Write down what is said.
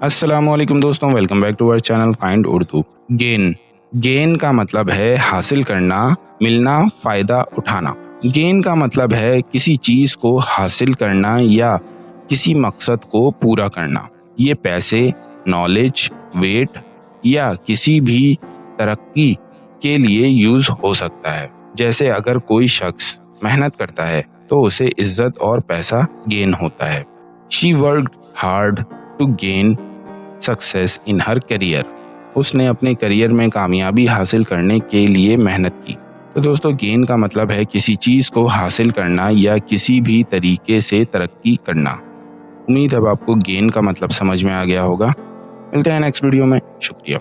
अस्सलामुअलैकुम दोस्तों, welcome back to our channel find Urdu. Gain का मतलब है हासिल करना, मिलना, फायदा उठाना। गेन का मतलब है किसी चीज को हासिल करना या किसी मकसद को पूरा करना। ये पैसे, नॉलेज, वेट या किसी भी तरक्की के लिए यूज हो सकता है। जैसे अगर कोई शख्स मेहनत करता है तो उसे इज्जत और पैसा गेन होता है। She worked hard to gain success in her career. उसने अपने करियर में कामयाबी हासिल करने के लिए मेहनत की। तो दोस्तों, गेन का मतलब है किसी चीज को हासिल करना या किसी भी तरीके से तरक्की करना। उम्मीद है अब आपको गेन का मतलब समझ में आ गया होगा। मिलते हैं नेक्स्ट वीडियो में। शुक्रिया।